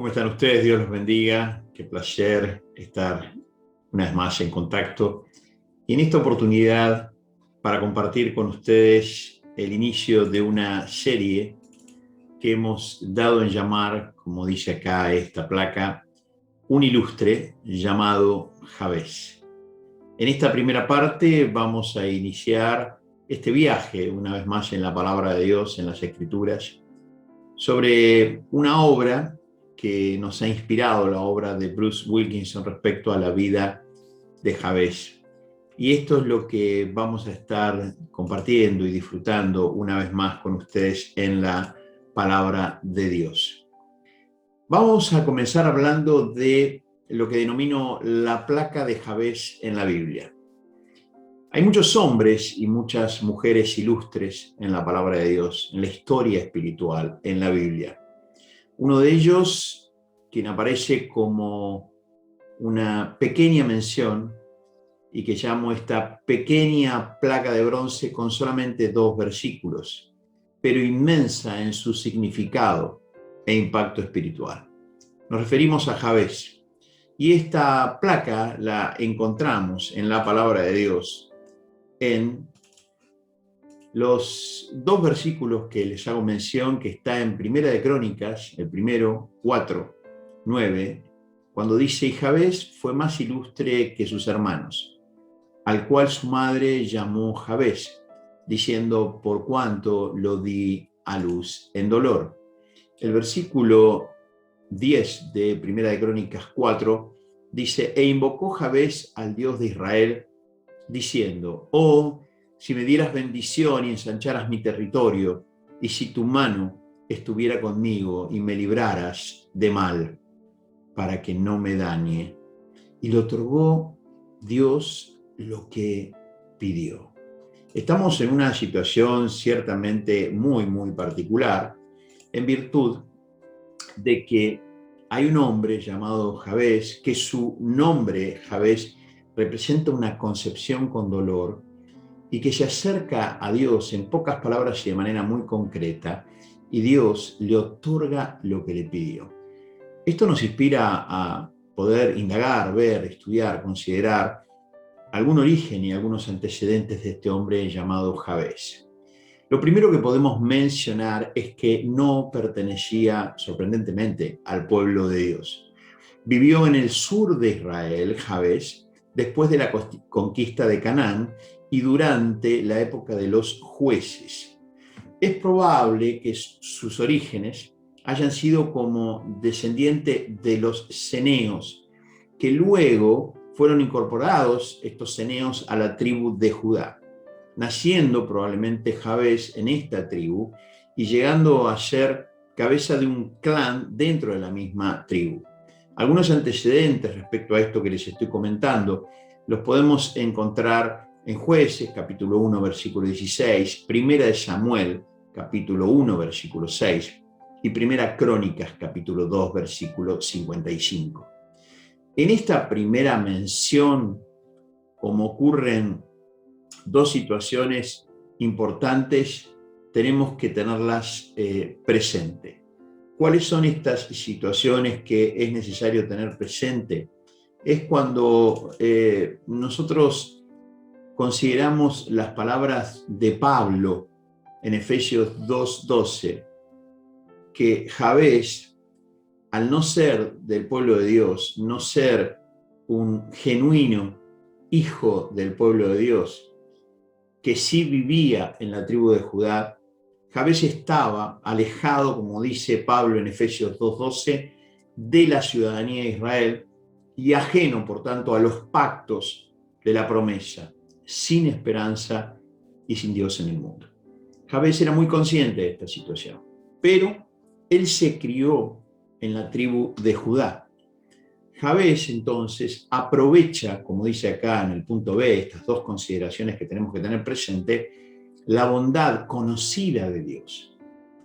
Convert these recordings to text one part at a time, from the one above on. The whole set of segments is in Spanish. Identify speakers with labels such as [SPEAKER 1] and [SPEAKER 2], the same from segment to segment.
[SPEAKER 1] ¿Cómo están ustedes? Dios los bendiga. Qué placer estar una vez más en contacto. Y en esta oportunidad, para compartir con ustedes el inicio de una serie que hemos dado en llamar, como dice acá esta placa, un ilustre llamado Jabez. En esta primera parte vamos a iniciar este viaje, una vez más en la palabra de Dios, en las Escrituras, sobre una obra que nos ha inspirado, la obra de Bruce Wilkinson respecto a la vida de Jabez. Y esto es lo que vamos a estar compartiendo y disfrutando una vez más con ustedes en la palabra de Dios. Vamos a comenzar hablando de lo que denomino la placa de Jabez en la Biblia. Hay muchos hombres y muchas mujeres ilustres en la palabra de Dios, en la historia espiritual, en la Biblia. Uno de ellos, quien aparece como una pequeña mención y que llamo esta pequeña placa de bronce con solamente 2 versículos, pero inmensa en su significado e impacto espiritual. Nos referimos a Jabez. Y esta placa la encontramos en la palabra de Dios en los 2 versículos que les hago mención, que está en Primera de Crónicas, el primero, 4:9, cuando dice: y Jabez fue más ilustre que sus hermanos, al cual su madre llamó Jabez, diciendo: por cuanto lo di a luz en dolor. El versículo 10 de Primera de Crónicas 4 dice: e invocó Jabez al Dios de Israel, diciendo: oh, si me dieras bendición y ensancharas mi territorio, y si tu mano estuviera conmigo y me libraras de mal, para que no me dañe. Y le otorgó Dios lo que pidió. Estamos en una situación ciertamente muy, muy particular, en virtud de que hay un hombre llamado Jabez, que su nombre, Jabez, representa una concepción con dolor, y que se acerca a Dios en pocas palabras y de manera muy concreta, y Dios le otorga lo que le pidió. Esto nos inspira a poder indagar, ver, estudiar, considerar algún origen y algunos antecedentes de este hombre llamado Jabez. Lo primero que podemos mencionar es que no pertenecía, sorprendentemente, al pueblo de Dios. Vivió en el sur de Israel, Jabez, después de la conquista de Canaán y durante la época de los jueces. Es probable que sus orígenes hayan sido como descendiente de los ceneos, que luego fueron incorporados estos ceneos a la tribu de Judá, naciendo probablemente Jabez en esta tribu y llegando a ser cabeza de un clan dentro de la misma tribu. Algunos antecedentes respecto a esto que les estoy comentando los podemos encontrar en Jueces, capítulo 1, versículo 16, Primera de Samuel, capítulo 1, versículo 6, y Primera Crónicas, capítulo 2, versículo 55. En esta primera mención, como ocurren 2 situaciones importantes, tenemos que tenerlas presente. ¿Cuáles son estas situaciones que es necesario tener presente? Es cuando nosotros consideramos las palabras de Pablo en Efesios 2:12, que Jabez, al no ser del pueblo de Dios, no ser un genuino hijo del pueblo de Dios, que sí vivía en la tribu de Judá, Jabez estaba alejado, como dice Pablo en Efesios 2:12, de la ciudadanía de Israel y ajeno, por tanto, a los pactos de la promesa, sin esperanza y sin Dios en el mundo. Jabez era muy consciente de esta situación, pero él se crió en la tribu de Judá. Jabez entonces aprovecha, como dice acá en el punto B, estas 2 consideraciones que tenemos que tener presente, la bondad conocida de Dios.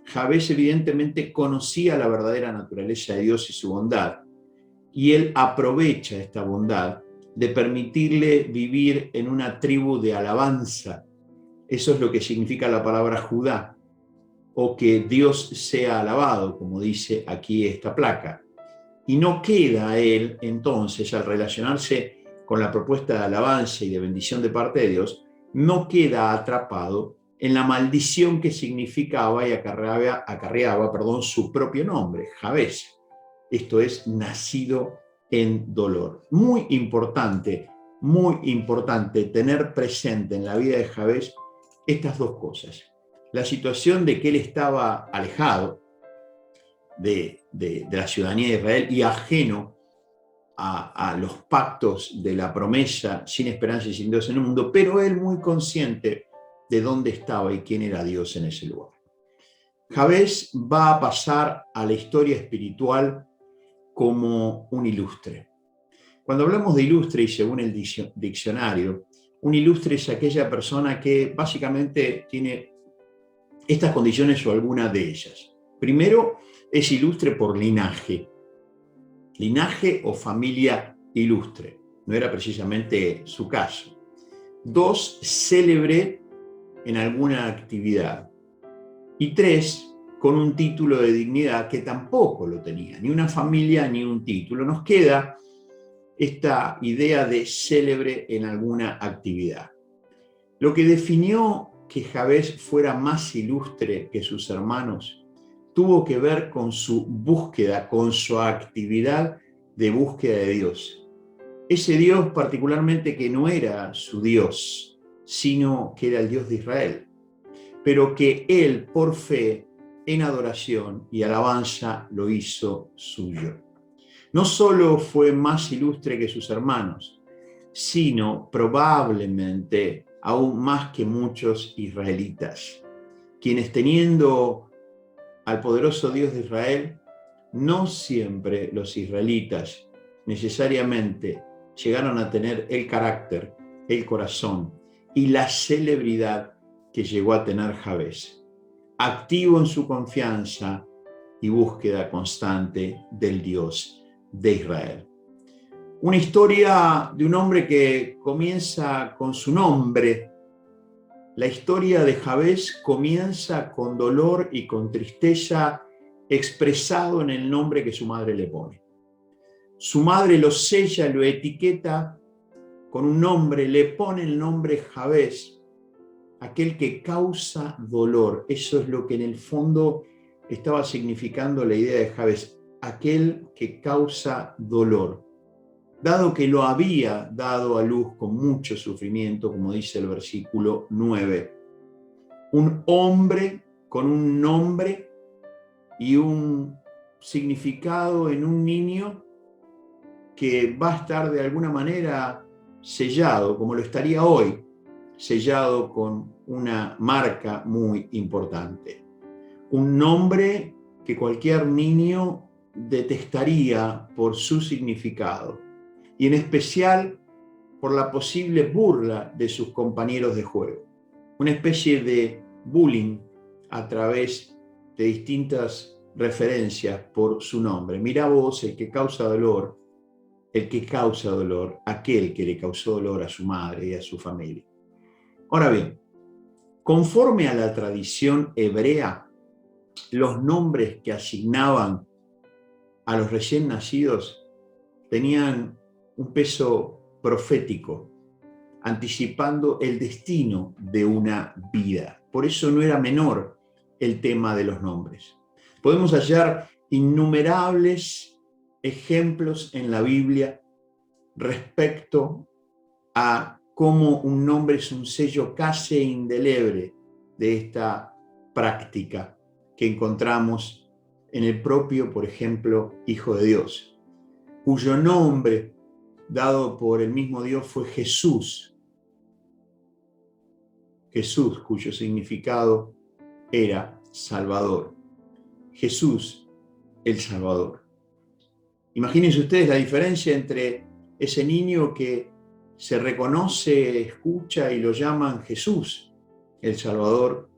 [SPEAKER 1] Jabez evidentemente conocía la verdadera naturaleza de Dios y su bondad, y él aprovecha esta bondad de permitirle vivir en una tribu de alabanza. Eso es lo que significa la palabra Judá, o que Dios sea alabado, como dice aquí esta placa. Y no queda él, entonces, al relacionarse con la propuesta de alabanza y de bendición de parte de Dios, no queda atrapado en la maldición que significaba y acarreaba, su propio nombre, Jabez. Esto es, nacido en dolor. Muy importante tener presente en la vida de Jabez estas dos cosas. La situación de que él estaba alejado de la ciudadanía de Israel y ajeno a los pactos de la promesa, sin esperanza y sin Dios en el mundo, pero él muy consciente de dónde estaba y quién era Dios en ese lugar. Jabez va a pasar a la historia espiritual como un ilustre. Cuando hablamos de ilustre, y según el diccionario, un ilustre es aquella persona que básicamente tiene estas condiciones o alguna de ellas. Primero, es ilustre por linaje o familia ilustre. No era precisamente su caso. Dos, célebre en alguna actividad. Y tres, con un título de dignidad que tampoco lo tenía, ni una familia ni un título. Nos queda esta idea de célebre en alguna actividad. Lo que definió que Jabez fuera más ilustre que sus hermanos tuvo que ver con su búsqueda, con su actividad de búsqueda de Dios. Ese Dios particularmente que no era su Dios, sino que era el Dios de Israel, pero que él, por fe, en adoración y alabanza, lo hizo suyo. No solo fue más ilustre que sus hermanos, sino probablemente aún más que muchos israelitas, quienes teniendo al poderoso Dios de Israel, no siempre los israelitas necesariamente llegaron a tener el carácter, el corazón y la celebridad que llegó a tener Jabez, activo en su confianza y búsqueda constante del Dios de Israel. Una historia de un hombre que comienza con su nombre. La historia de Jabez comienza con dolor y con tristeza expresado en el nombre que su madre le pone. Su madre lo sella, lo etiqueta con un nombre, le pone el nombre Jabez, aquel que causa dolor. Eso es lo que en el fondo estaba significando la idea de Jabez, aquel que causa dolor. Dado que lo había dado a luz con mucho sufrimiento, como dice el versículo 9. Un hombre con un nombre y un significado en un niño que va a estar de alguna manera sellado, como lo estaría hoy, sellado con una marca muy importante. Un nombre que cualquier niño detestaría por su significado, y en especial por la posible burla de sus compañeros de juego. Una especie de bullying a través de distintas referencias por su nombre. Mirá vos, el que causa dolor, aquel que le causó dolor a su madre y a su familia. Ahora bien, conforme a la tradición hebrea, los nombres que asignaban a los recién nacidos tenían un peso profético, anticipando el destino de una vida. Por eso no era menor el tema de los nombres. Podemos hallar innumerables ejemplos en la Biblia respecto a cómo un nombre es un sello casi indeleble de esta práctica que encontramos en el propio, por ejemplo, Hijo de Dios, cuyo nombre dado por el mismo Dios fue Jesús. Jesús, cuyo significado era Salvador. Jesús, el Salvador. Imagínense ustedes la diferencia entre ese niño que se reconoce, escucha y lo llaman Jesús, el Salvador,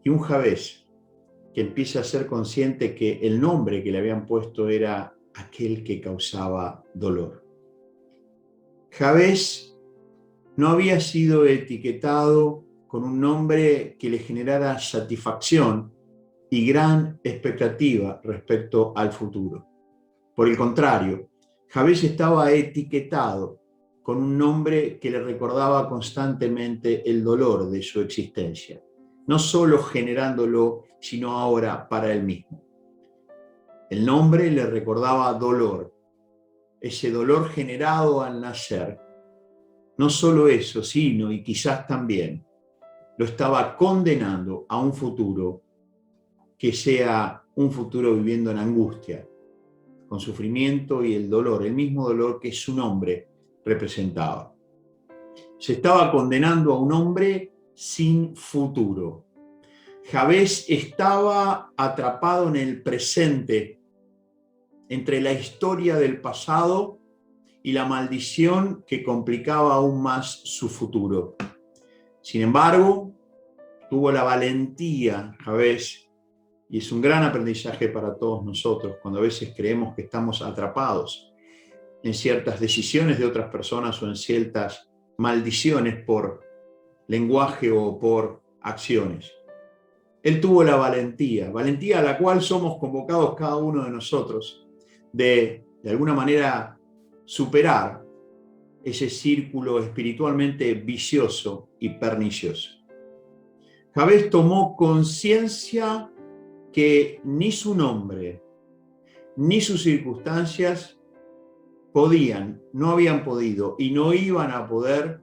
[SPEAKER 1] y un Jabez que empieza a ser consciente que el nombre que le habían puesto era aquel que causaba dolor. Jabez no había sido etiquetado con un nombre que le generara satisfacción y gran expectativa respecto al futuro. Por el contrario, Jabez estaba etiquetado con un nombre que le recordaba constantemente el dolor de su existencia, no solo generándolo, sino ahora para él mismo. El nombre le recordaba dolor, ese dolor generado al nacer. No solo eso, sino, y quizás también, lo estaba condenando a un futuro que sea un futuro viviendo en angustia, con sufrimiento y el dolor, el mismo dolor que su nombre representaba. Se estaba condenando a un hombre sin futuro. Jabez estaba atrapado en el presente, entre la historia del pasado y la maldición que complicaba aún más su futuro. Sin embargo, tuvo la valentía, Jabez, y es un gran aprendizaje para todos nosotros, cuando a veces creemos que estamos atrapados en ciertas decisiones de otras personas o en ciertas maldiciones por lenguaje o por acciones. Él tuvo la valentía a la cual somos convocados cada uno de nosotros, de alguna manera superar ese círculo espiritualmente vicioso y pernicioso. Jabez tomó conciencia que ni su nombre ni sus circunstancias no habían podido y no iban a poder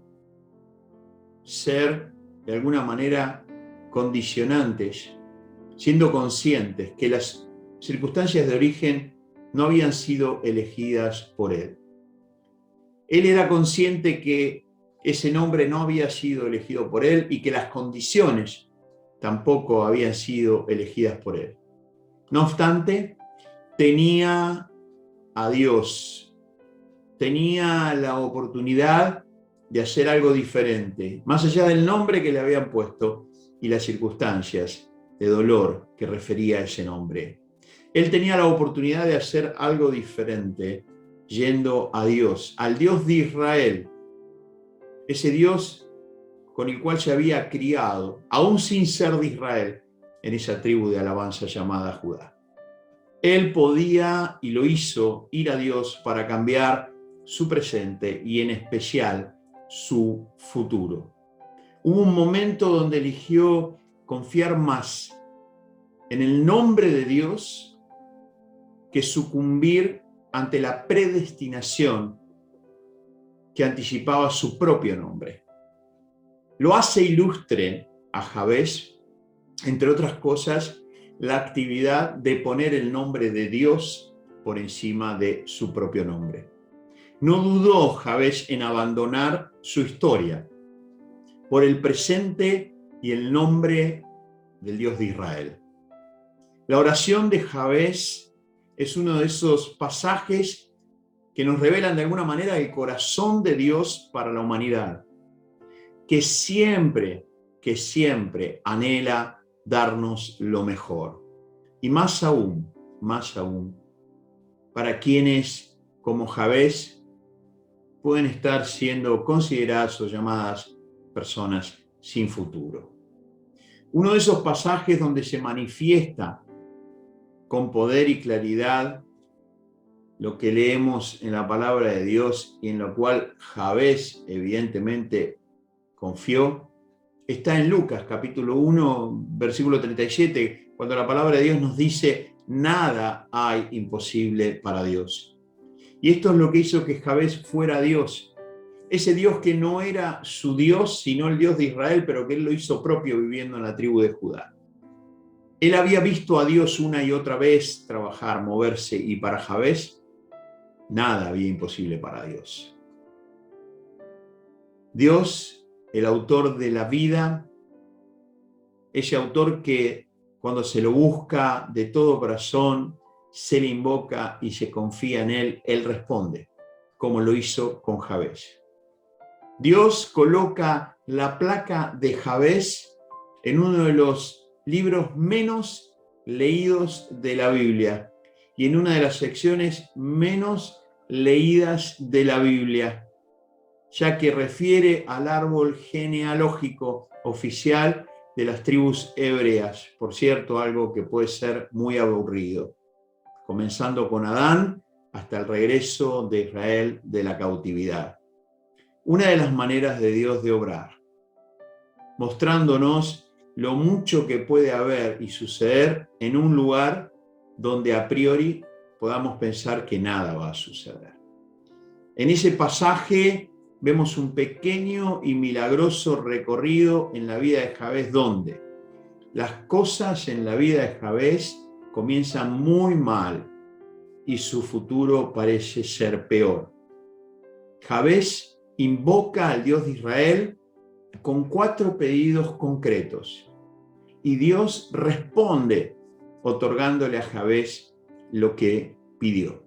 [SPEAKER 1] ser de alguna manera condicionantes, siendo conscientes que las circunstancias de origen no habían sido elegidas por él. Él era consciente que ese nombre no había sido elegido por él y que las condiciones tampoco habían sido elegidas por él. No obstante, tenía a Dios, tenía la oportunidad de hacer algo diferente, más allá del nombre que le habían puesto y las circunstancias de dolor que refería a ese nombre. Él tenía la oportunidad de hacer algo diferente, yendo a Dios, al Dios de Israel, ese Dios con el cual se había criado, aún sin ser de Israel, en esa tribu de alabanza llamada Judá. Él podía, y lo hizo, ir a Dios para cambiar su presente y en especial su futuro. Hubo un momento donde eligió confiar más en el nombre de Dios que sucumbir ante la predestinación que anticipaba su propio nombre. Lo hace ilustre a Jabez, entre otras cosas, la actividad de poner el nombre de Dios por encima de su propio nombre. No dudó Jabez en abandonar su historia por el presente y el nombre del Dios de Israel. La oración de Jabez es uno de esos pasajes que nos revelan de alguna manera el corazón de Dios para la humanidad, que siempre anhela darnos lo mejor. Y más aún, para quienes, como Jabez, pueden estar siendo consideradas o llamadas personas sin futuro. Uno de esos pasajes donde se manifiesta con poder y claridad lo que leemos en la palabra de Dios y en lo cual Jabez evidentemente confió, está en Lucas capítulo 1, versículo 37, cuando la palabra de Dios nos dice: nada hay imposible para Dios. Y esto es lo que hizo que Jabez fuera Dios, ese Dios que no era su Dios, sino el Dios de Israel, pero que él lo hizo propio viviendo en la tribu de Judá. Él había visto a Dios una y otra vez trabajar, moverse, y para Jabez nada había imposible para Dios. Dios, el autor de la vida, ese autor que cuando se lo busca de todo corazón, se le invoca y se confía en él, él responde, como lo hizo con Jabez. Dios coloca la placa de Jabez en uno de los libros menos leídos de la Biblia y en una de las secciones menos leídas de la Biblia, ya que refiere al árbol genealógico oficial de las tribus hebreas. Por cierto, algo que puede ser muy aburrido. Comenzando con Adán hasta el regreso de Israel de la cautividad. Una de las maneras de Dios de obrar, mostrándonos lo mucho que puede haber y suceder en un lugar donde a priori podamos pensar que nada va a suceder. En ese pasaje vemos un pequeño y milagroso recorrido en la vida de Jabes, donde las cosas en la vida de Jabes comienzan muy mal y su futuro parece ser peor. Jabes invoca al Dios de Israel con 4 pedidos concretos y Dios responde otorgándole a Jabes lo que pidió.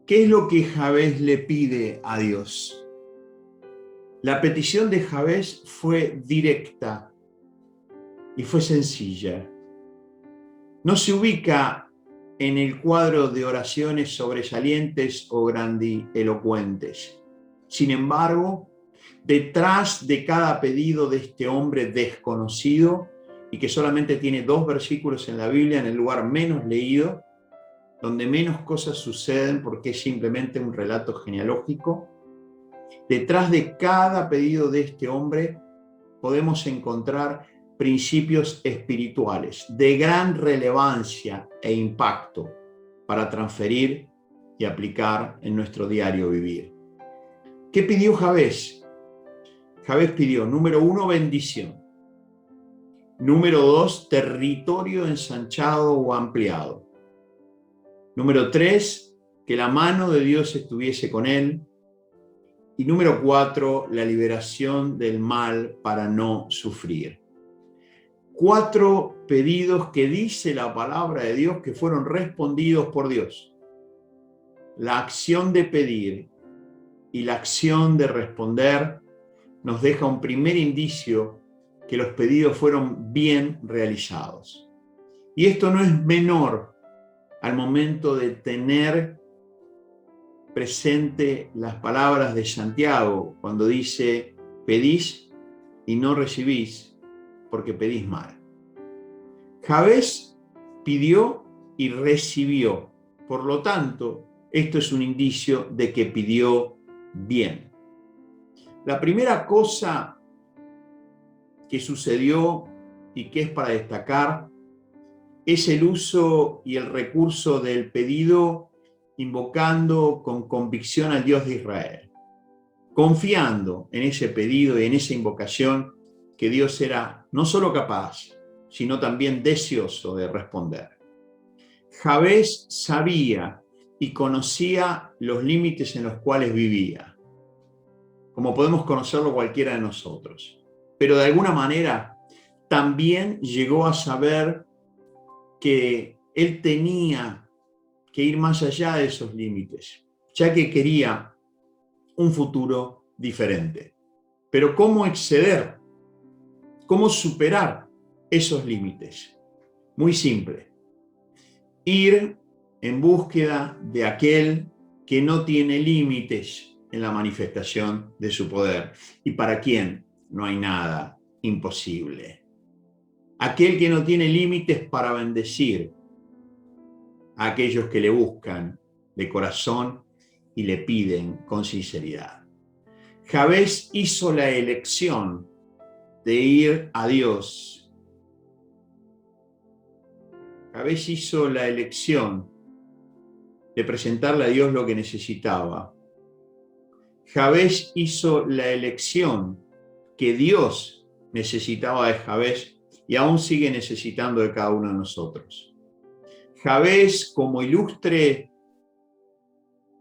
[SPEAKER 1] ¿Qué es lo que Jabes le pide a Dios? La petición de Jabes fue directa y fue sencilla. No se ubica en el cuadro de oraciones sobresalientes o grandilocuentes. Sin embargo, detrás de cada pedido de este hombre desconocido, y que solamente tiene 2 versículos en la Biblia, en el lugar menos leído, donde menos cosas suceden porque es simplemente un relato genealógico, detrás de cada pedido de este hombre podemos encontrar principios espirituales de gran relevancia e impacto para transferir y aplicar en nuestro diario vivir. ¿Qué pidió Jabes? Jabes pidió, número 1, bendición. Número 2, territorio ensanchado o ampliado. Número 3, que la mano de Dios estuviese con él. Y número 4, la liberación del mal para no sufrir. 4 pedidos que dice la palabra de Dios que fueron respondidos por Dios. La acción de pedir y la acción de responder nos deja un primer indicio que los pedidos fueron bien realizados. Y esto no es menor al momento de tener presente las palabras de Santiago cuando dice: pedís y no recibís porque pedís mal. Jabes pidió y recibió. Por lo tanto, esto es un indicio de que pidió bien. La primera cosa que sucedió y que es para destacar es el uso y el recurso del pedido invocando con convicción al Dios de Israel, confiando en ese pedido y en esa invocación que Dios era no solo capaz, sino también deseoso de responder. Jabes sabía y conocía los límites en los cuales vivía, como podemos conocerlo cualquiera de nosotros. Pero de alguna manera también llegó a saber que él tenía que ir más allá de esos límites, ya que quería un futuro diferente. Pero ¿cómo exceder? ¿Cómo superar esos límites? Muy simple. Ir en búsqueda de aquel que no tiene límites en la manifestación de su poder y para quien no hay nada imposible. Aquel que no tiene límites para bendecir a aquellos que le buscan de corazón y le piden con sinceridad. Jabes hizo la elección de ir a Dios. Jabes hizo la elección de presentarle a Dios lo que necesitaba. Jabes hizo la elección que Dios necesitaba de Jabes y aún sigue necesitando de cada uno de nosotros. Jabes, como ilustre,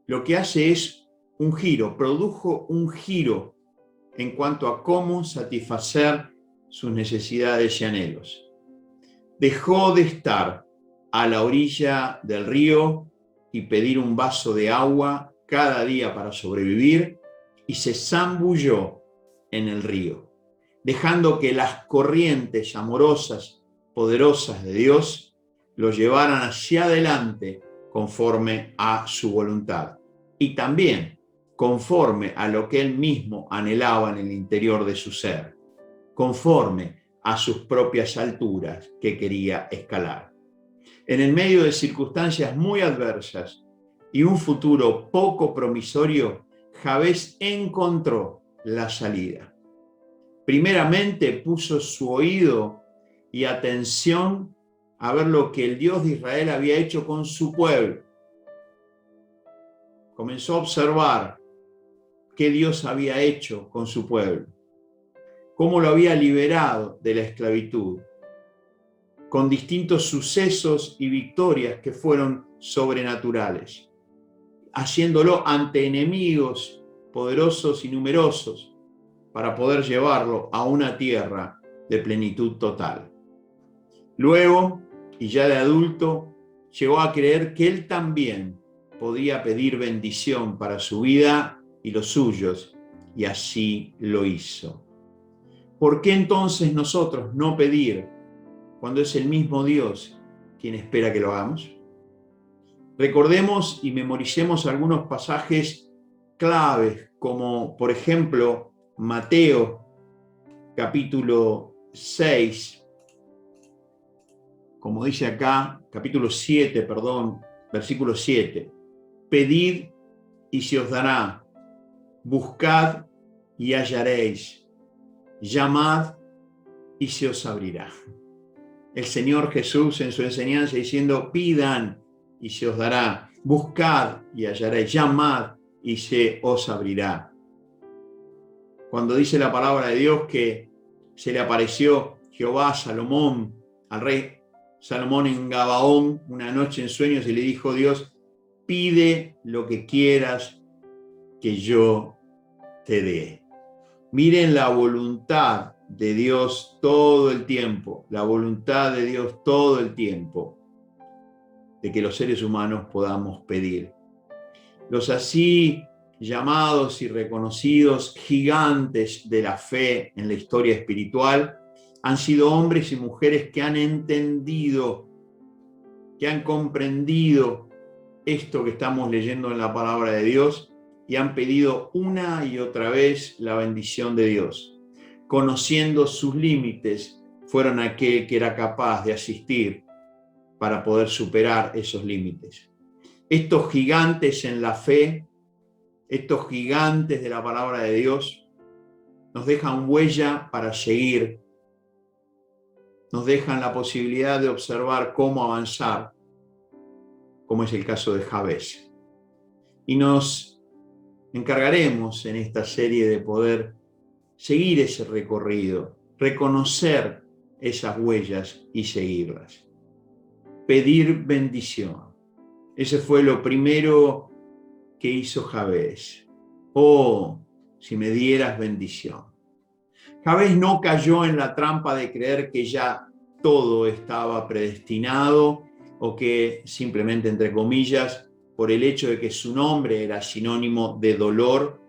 [SPEAKER 1] lo que hace es un giro, produjo un giro en cuanto a cómo satisfacer sus necesidades y anhelos. Dejó de estar a la orilla del río y pedir un vaso de agua cada día para sobrevivir y se zambulló en el río, dejando que las corrientes amorosas, poderosas de Dios lo llevaran hacia adelante conforme a su voluntad y también conforme a lo que él mismo anhelaba en el interior de su ser, conforme a sus propias alturas que quería escalar. En el medio de circunstancias muy adversas, y un futuro poco promisorio, Jabes encontró la salida. Primeramente puso su oído y atención a ver lo que el Dios de Israel había hecho con su pueblo. Comenzó a observar qué Dios había hecho con su pueblo, cómo lo había liberado de la esclavitud, con distintos sucesos y victorias que fueron sobrenaturales, haciéndolo ante enemigos poderosos y numerosos para poder llevarlo a una tierra de plenitud total. Luego, y ya de adulto, llegó a creer que él también podía pedir bendición para su vida y los suyos, y así lo hizo. ¿Por qué entonces nosotros no pedir cuando es el mismo Dios quien espera que lo hagamos? Recordemos y memoricemos algunos pasajes claves, como por ejemplo Mateo capítulo 6, como dice acá, capítulo 7, versículo 7. Pedid y se os dará, buscad y hallaréis, llamad y se os abrirá. El Señor Jesús en su enseñanza diciendo, pidan y se os dará, buscad y hallaréis, llamad y se os abrirá. Cuando dice la palabra de Dios que se le apareció Jehová a Salomón, al rey Salomón en Gabaón, una noche en sueños, y le dijo Dios, pide lo que quieras que yo te dé. Miren la voluntad de Dios todo el tiempo, la voluntad de Dios todo el tiempo, de que los seres humanos podamos pedir. Los así llamados y reconocidos gigantes de la fe en la historia espiritual han sido hombres y mujeres que han entendido, que han comprendido esto que estamos leyendo en la palabra de Dios y han pedido una y otra vez la bendición de Dios. Conociendo sus límites, fueron aquel que era capaz de asistir para poder superar esos límites. Estos gigantes en la fe, estos gigantes de la palabra de Dios, nos dejan huella para seguir, nos dejan la posibilidad de observar cómo avanzar, como es el caso de Jabes. Y nos encargaremos en esta serie de poder seguir ese recorrido, reconocer esas huellas y seguirlas. Pedir bendición. Ese fue lo primero que hizo Jabes. Oh, si me dieras bendición. Jabes no cayó en la trampa de creer que ya todo estaba predestinado o que simplemente, entre comillas, por el hecho de que su nombre era sinónimo de dolor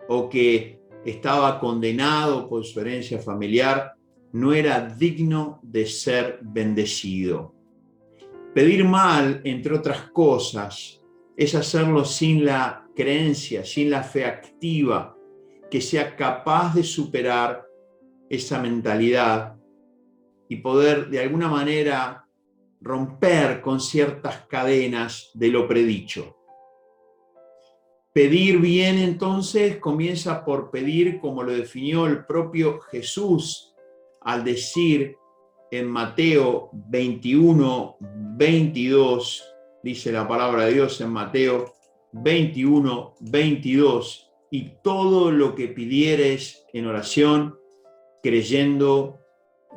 [SPEAKER 1] o que estaba condenado por su herencia familiar, no era digno de ser bendecido. Pedir mal, entre otras cosas, es hacerlo sin la creencia, sin la fe activa, que sea capaz de superar esa mentalidad y poder de alguna manera romper con ciertas cadenas de lo predicho. Pedir bien, entonces, comienza por pedir como lo definió el propio Jesús al decir en Mateo 21, 22, dice la palabra de Dios en Mateo 21, 22, y todo lo que pidiereis en oración, creyendo,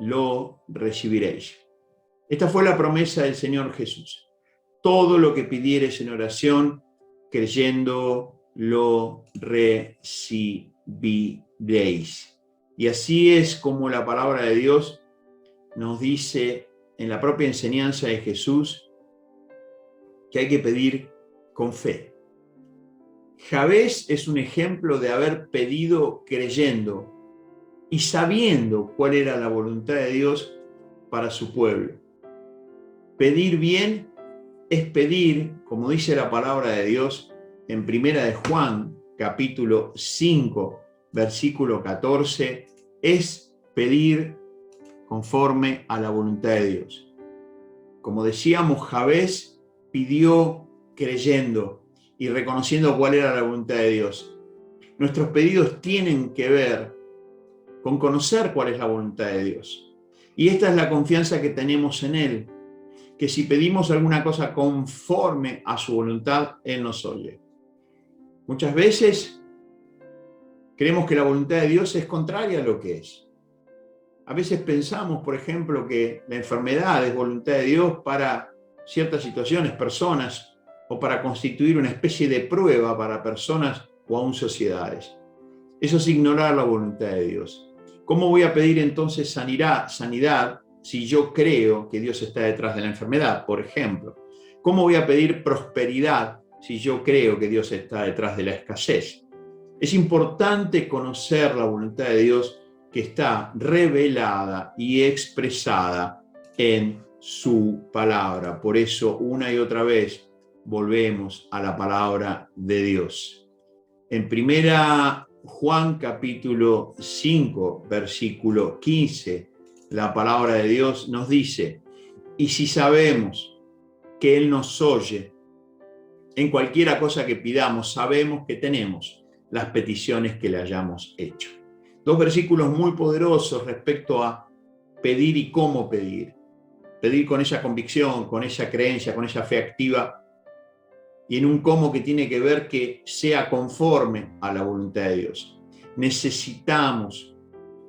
[SPEAKER 1] lo recibiréis. Esta fue la promesa del Señor Jesús. Todo lo que pidiereis en oración, creyendo, lo recibiréis. Y así es como la palabra de Dios nos dice en la propia enseñanza de Jesús que hay que pedir con fe. Jabes es un ejemplo de haber pedido creyendo y sabiendo cuál era la voluntad de Dios para su pueblo. Pedir bien es pedir, como dice la palabra de Dios en Primera de Juan, capítulo 5, versículo 14, es pedir conforme a la voluntad de Dios. Como decíamos, Jabes pidió creyendo y reconociendo cuál era la voluntad de Dios. Nuestros pedidos tienen que ver con conocer cuál es la voluntad de Dios. Y esta es la confianza que tenemos en Él, que si pedimos alguna cosa conforme a su voluntad, Él nos oye. Muchas veces creemos que la voluntad de Dios es contraria a lo que es. A veces pensamos, por ejemplo, que la enfermedad es voluntad de Dios para ciertas situaciones, personas, o para constituir una especie de prueba para personas o aún sociedades. Eso es ignorar la voluntad de Dios. ¿Cómo voy a pedir entonces sanidad si yo creo que Dios está detrás de la enfermedad, por ejemplo? ¿Cómo voy a pedir prosperidad si yo creo que Dios está detrás de la escasez? Es importante conocer la voluntad de Dios que está revelada y expresada en su palabra. Por eso, una y otra vez, volvemos a la palabra de Dios. En primera Juan capítulo 5, versículo 15, la palabra de Dios nos dice: y si sabemos que Él nos oye, en cualquiera cosa que pidamos, sabemos que tenemos las peticiones que le hayamos hecho. Dos versículos muy poderosos respecto a pedir y cómo pedir. Pedir con esa convicción, con esa creencia, con esa fe activa, y en un cómo que tiene que ver que sea conforme a la voluntad de Dios. Necesitamos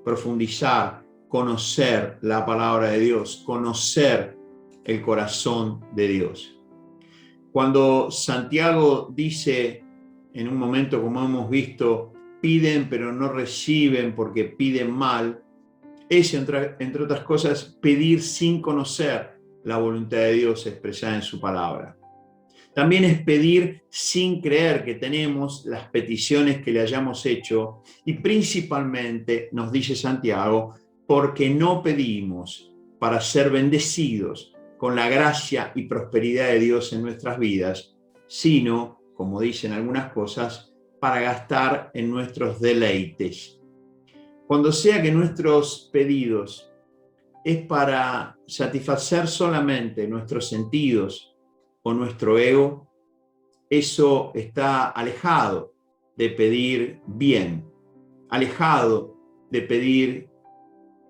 [SPEAKER 1] profundizar, conocer la palabra de Dios, conocer el corazón de Dios. Cuando Santiago dice en un momento, como hemos visto, piden pero no reciben porque piden mal, es, entre otras cosas, pedir sin conocer la voluntad de Dios expresada en su palabra. También es pedir sin creer que tenemos las peticiones que le hayamos hecho, y principalmente, nos dice Santiago, porque no pedimos para ser bendecidos con la gracia y prosperidad de Dios en nuestras vidas, sino, como dicen algunas cosas, para gastar en nuestros deleites. Cuando sea que nuestros pedidos es para satisfacer solamente nuestros sentidos o nuestro ego, eso está alejado de pedir bien, alejado de pedir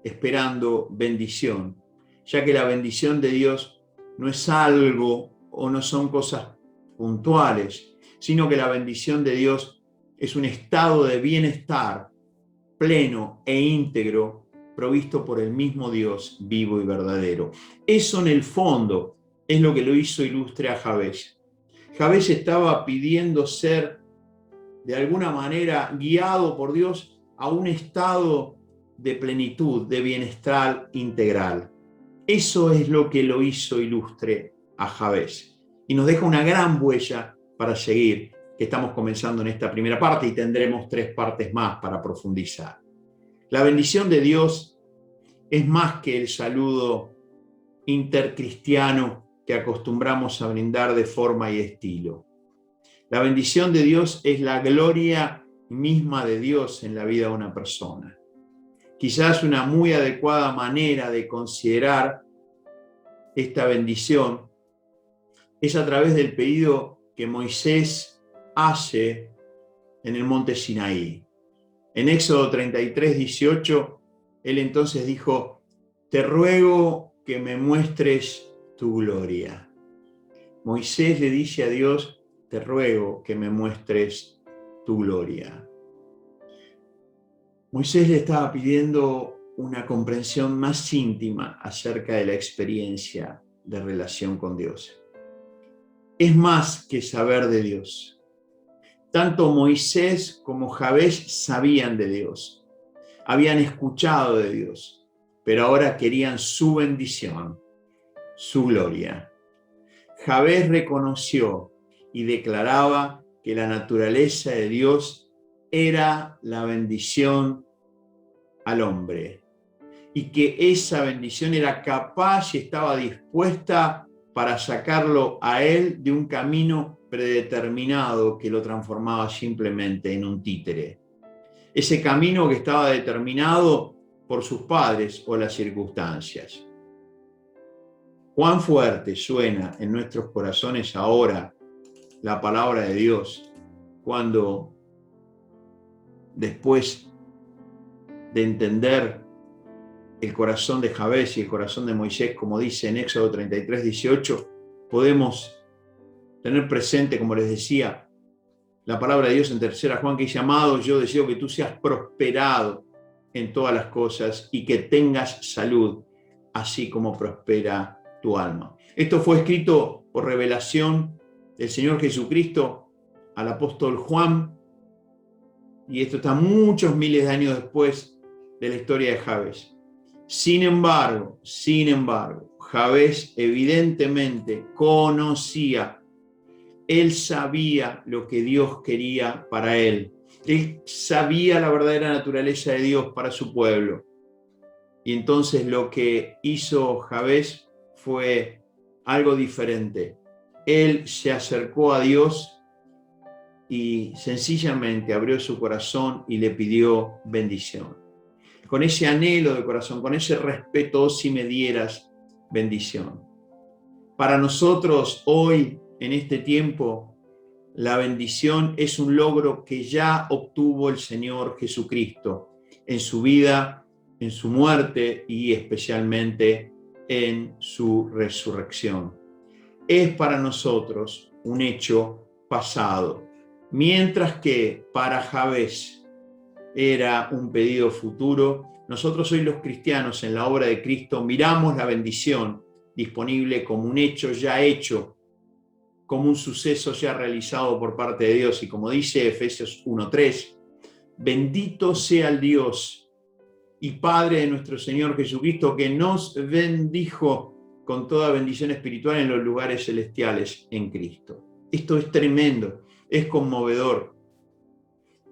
[SPEAKER 1] esperando bendición, ya que la bendición de Dios no es algo o no son cosas puntuales, sino que la bendición de Dios es un estado de bienestar pleno e íntegro, provisto por el mismo Dios vivo y verdadero. Eso en el fondo es lo que lo hizo ilustre a Jabez. Jabez estaba pidiendo ser de alguna manera guiado por Dios a un estado de plenitud, de bienestar integral. Eso es lo que lo hizo ilustre a Jabez. Y nos deja una gran huella para seguir, que estamos comenzando en esta primera parte y tendremos 3 partes más para profundizar. La bendición de Dios es más que el saludo intercristiano que acostumbramos a brindar de forma y estilo. La bendición de Dios es la gloria misma de Dios en la vida de una persona. Quizás una muy adecuada manera de considerar esta bendición es a través del pedido que Moisés hace en el monte Sinaí. En Éxodo 33, 18, él entonces dijo: te ruego que me muestres tu gloria. Moisés le dice a Dios: te ruego que me muestres tu gloria. Moisés le estaba pidiendo una comprensión más íntima acerca de la experiencia de relación con Dios. Es más que saber de Dios. Tanto Moisés como Jabez sabían de Dios, habían escuchado de Dios, pero ahora querían su bendición, su gloria. Jabez reconoció y declaraba que la naturaleza de Dios era la bendición al hombre y que esa bendición era capaz y estaba dispuesta para sacarlo a él de un camino predeterminado que lo transformaba simplemente en un títere. Ese camino que estaba determinado por sus padres o las circunstancias. Cuán fuerte suena en nuestros corazones ahora la palabra de Dios cuando, después de entender el corazón de Jabes y el corazón de Moisés, como dice en Éxodo 33, 18, podemos tener presente, como les decía, la palabra de Dios en 3 Juan, que dice: amado, yo deseo que tú seas prosperado en todas las cosas y que tengas salud, así como prospera tu alma. Esto fue escrito por revelación del Señor Jesucristo al apóstol Juan, y esto está muchos miles de años después de la historia de Jabes. Sin embargo, Jabes evidentemente conocía, él sabía lo que Dios quería para él. Él sabía la verdadera naturaleza de Dios para su pueblo. Y entonces lo que hizo Jabes fue algo diferente. Él se acercó a Dios y sencillamente abrió su corazón y le pidió bendición. Con ese anhelo de corazón, con ese respeto: si me dieras bendición. Para nosotros hoy, en este tiempo, la bendición es un logro que ya obtuvo el Señor Jesucristo en su vida, en su muerte y especialmente en su resurrección. Es para nosotros un hecho pasado, mientras que para Jabes era un pedido futuro. Nosotros hoy, los cristianos, en la obra de Cristo, miramos la bendición disponible como un hecho ya hecho, como un suceso ya realizado por parte de Dios. Y como dice Efesios 1:3, bendito sea el Dios y Padre de nuestro Señor Jesucristo, que nos bendijo con toda bendición espiritual en los lugares celestiales en Cristo. Esto es tremendo, es conmovedor.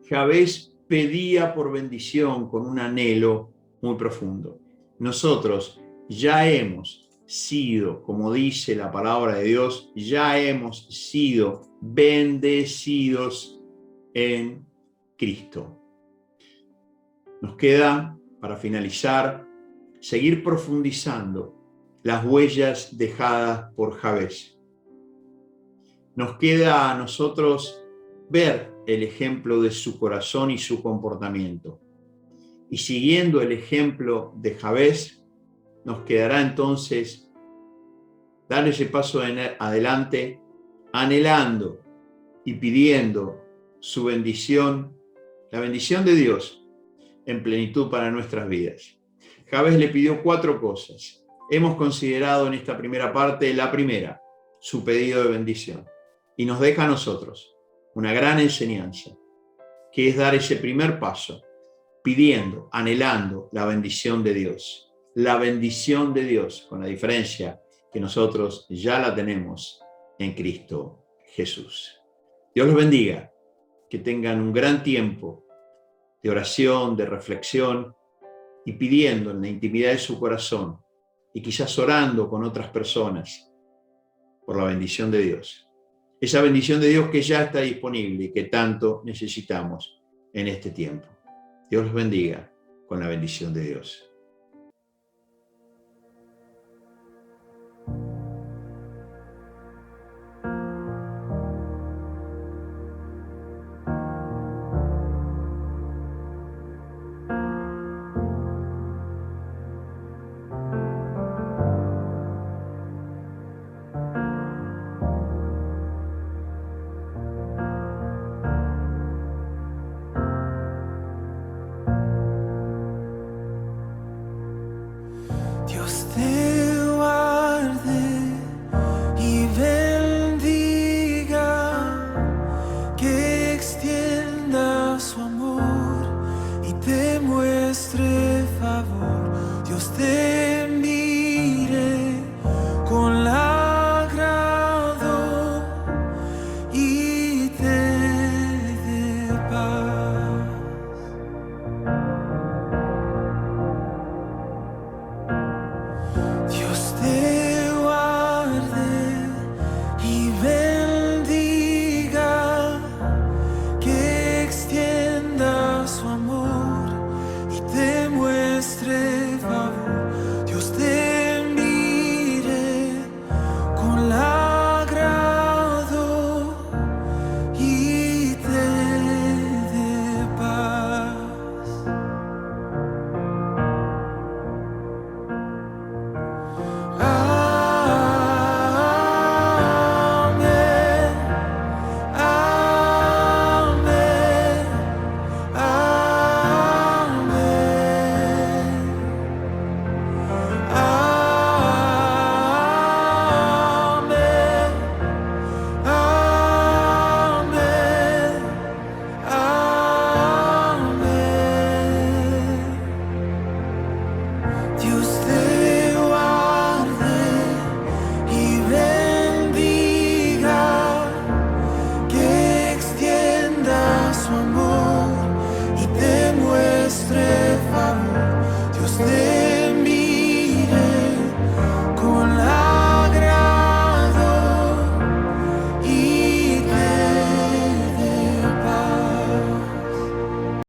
[SPEAKER 1] Jabes pedía por bendición con un anhelo muy profundo. Nosotros ya hemos sido, como dice la palabra de Dios, ya hemos sido bendecidos en Cristo. Nos queda, para finalizar, seguir profundizando las huellas dejadas por Jabes. Nos queda a nosotros ver el ejemplo de su corazón y su comportamiento. Y siguiendo el ejemplo de Jabes, nos quedará entonces dar ese paso adelante, anhelando y pidiendo su bendición, la bendición de Dios en plenitud para nuestras vidas. Jabes le pidió 4 cosas. Hemos considerado en esta primera parte la primera, su pedido de bendición. Y nos deja a nosotros una gran enseñanza, que es dar ese primer paso, pidiendo, anhelando la bendición de Dios. La bendición de Dios, con la diferencia que nosotros ya la tenemos en Cristo Jesús. Dios los bendiga, que tengan un gran tiempo de oración, de reflexión, y pidiendo en la intimidad de su corazón, y quizás orando con otras personas, por la bendición de Dios. Esa bendición de Dios que ya está disponible y que tanto necesitamos en este tiempo. Dios los bendiga con la bendición de Dios.
[SPEAKER 2] Dios te guarde y bendiga, que extienda su amor y te muestre favor. Dios te